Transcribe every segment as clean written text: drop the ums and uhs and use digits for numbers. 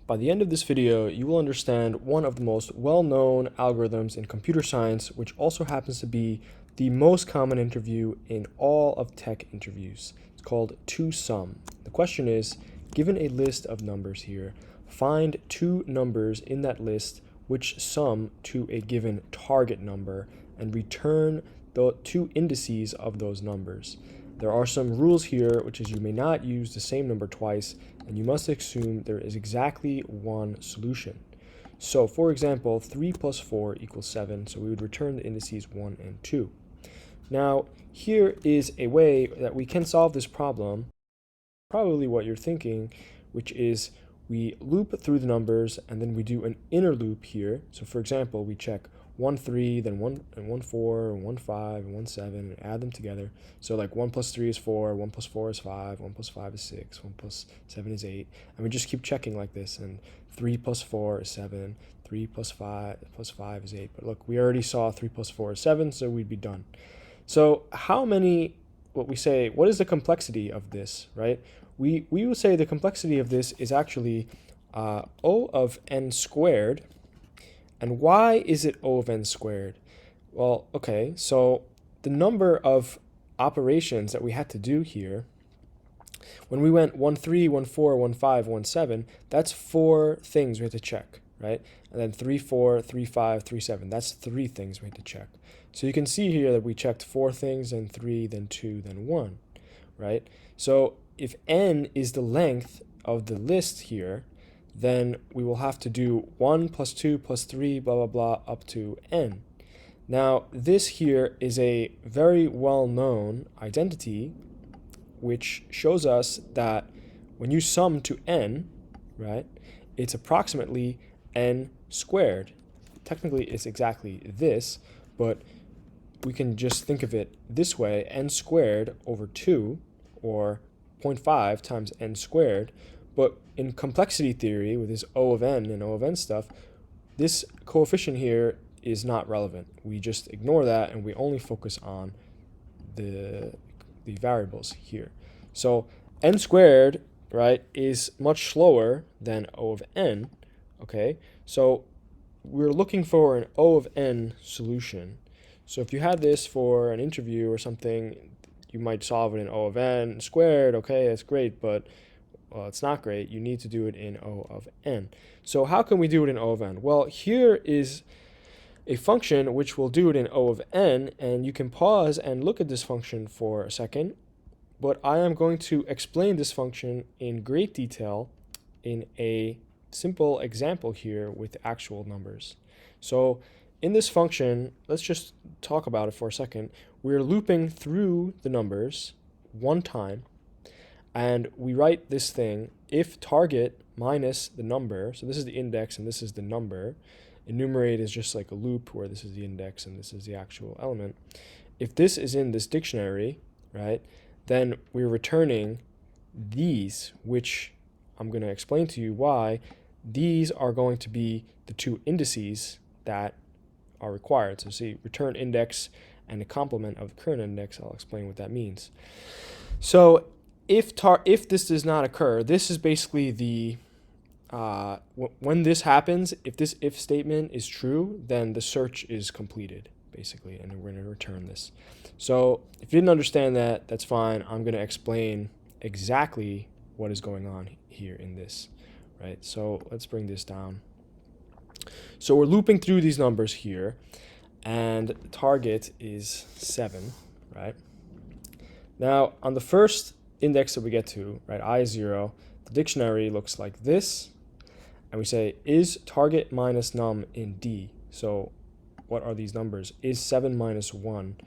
By the end of this video, you will understand one of the most well-known algorithms in computer science, which also happens to be the most common interview in all of tech interviews. It's called two-sum. The question is, given a list of numbers here, find two numbers in that list which sum to a given target number and return the two indices of those numbers. There are some rules here, which is you may not use the same number twice, and you must assume there is exactly one solution. So, for example, 3 plus 4 equals 7, so we would return the indices 1 and 2. Now, here is a way that we can solve this problem, probably what you're thinking, which is we loop through the numbers and then we do an inner loop here. So, for example, we check 1, 3, then 1 and 1, 4, and 1, 5, and 1, 7, and add them together. So like 1 plus 3 is 4, 1 plus 4 is 5, 1 plus 5 is 6, 1 plus 7 is 8. And we just keep checking like this. And 3 plus 4 is 7, 3 plus 5 is 8. But look, we already saw 3 plus 4 is 7, so we'd be done. So what is the complexity of this, right? We will say the complexity of this is actually O of n squared. And why is it O of n squared? Well, okay, so the number of operations that we had to do here, when we went 1, 3, 1, 4, 1, 5, 1, 7, that's 4 things we had to check, right? And then 3, 4, 3, 5, 3, 7, that's 3 things we had to check. So you can see here that we checked 4 things, then 3, then 2, then 1, right? So if n is the length of the list here, then we will have to do 1 plus 2 plus 3, blah, blah, blah, up to n. Now, this here is a very well-known identity, which shows us that when you sum to n, right, it's approximately n squared. Technically, it's exactly this, but we can just think of it this way, n squared over 2, or 0.5 times n squared. But in complexity theory, with this O of n and O of n stuff, this coefficient here is not relevant. We just ignore that and we only focus on the variables here. So n squared, right, is much slower than O of n, okay? So we're looking for an O of n solution. So if you had this for an interview or something, you might solve it in O of n squared, okay, that's great, but well, it's not great. You need to do it in O of n. So how can we do it in O of n? Well, here is a function which will do it in O of n, and you can pause and look at this function for a second, but I am going to explain this function in great detail in a simple example here with actual numbers. So in this function, let's just talk about it for a second. We're looping through the numbers one time, and we write this thing, if target minus the number, so this is the index and this is the number. Enumerate is just like a loop where this is the index and this is the actual element. If this is in this dictionary, right, then we're returning these, which I'm going to explain to you why. These are going to be the two indices that are required. So see, return index and the complement of the current index. I'll explain what that means. So if this does not occur, this is basically the when this happens, if this if statement is true, then the search is completed, basically, and we're going to return this. So if you didn't understand that, that's fine. I'm going to explain exactly what is going on here in this, right? So let's bring this down. So we're looping through these numbers here, and the target is 7, right? Now, on the first index that we get to, right, I is 0, the dictionary looks like this, and we say, is target minus num in D? So what are these numbers? Is 7 minus 1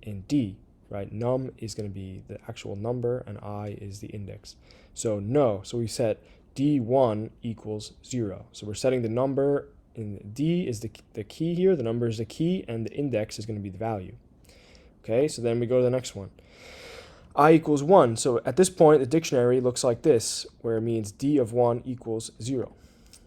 in D, right? Num is going to be the actual number, and I is the index. So no, so we set D1 equals 0. So we're setting the number in D is the key here, the number is the key, and the index is going to be the value. Okay, so then we go to the next one. I equals 1. So at this point, the dictionary looks like this, where it means D of 1 equals 0.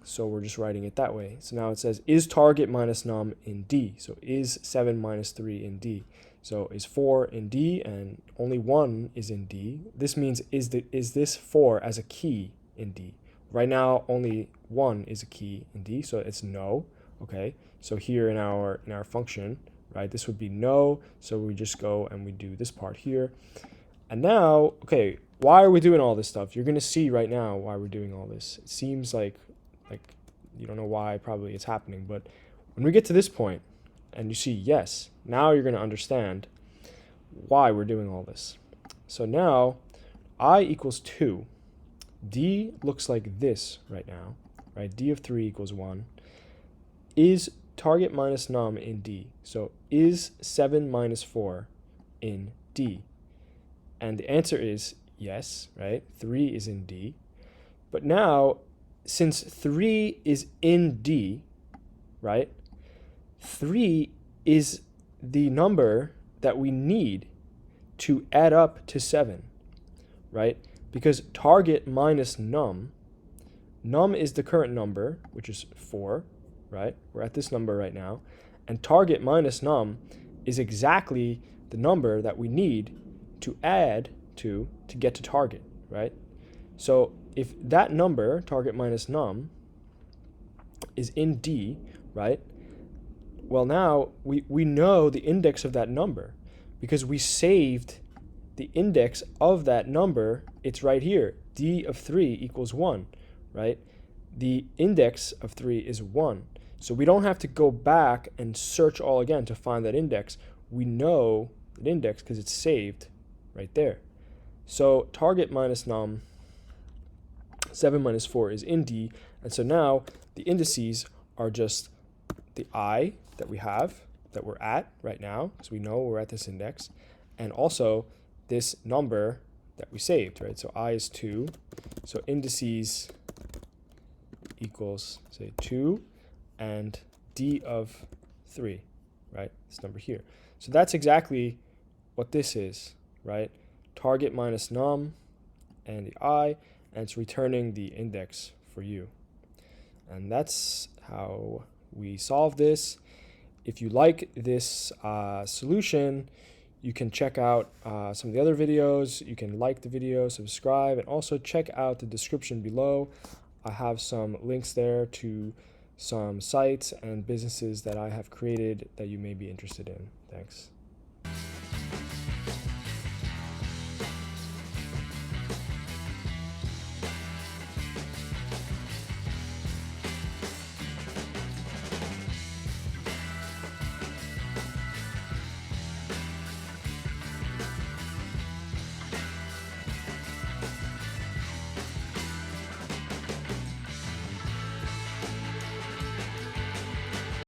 So we're just writing it that way. So now it says, is target minus num in D? So is 7 minus 3 in D? So is 4 in D, and only 1 is in D. This means is this 4 as a key in D? right now only 1 is a key in D, so it's no. Okay, so here in our function, right, this would be no, so we just go and we do this part here. And now, okay, why are we doing all this stuff? You're gonna see right now why we're doing all this. It seems like you don't know why probably it's happening, but when we get to this point and you see yes, now you're gonna understand why we're doing all this. So now I equals 2. D looks like this right now, right? D of 3 equals 1. Is target minus num in D? So is 7 minus 4 in D? And the answer is yes, right? 3 is in D. But now, since 3 is in D, right? 3 is the number that we need to add up to 7, right? Because target minus num is the current number, which is 4, right? We're at this number right now. And target minus num is exactly the number that we need to add to get to target, right? So if that number, target minus num, is in D, right? Well, now we know the index of that number because we saved the index of that number. It's right here. D of 3 equals 1, right? The index of 3 is 1. So we don't have to go back and search all again to find that index. We know that index because it's saved right there. So target minus num, 7 minus 4 is in D. And so now the indices are just the I that we have, that we're at right now, so we know we're at this index, and also this number that we saved, right? So I is 2. So indices equals, say, 2 and D of 3, right? This number here. So that's exactly what this is, right? Target minus num and the I, and it's returning the index for you. And that's how we solve this. If you like this solution, you can check out some of the other videos. You can like the video, subscribe, and also check out the description below. I have some links there to some sites and businesses that I have created that you may be interested in. Thanks.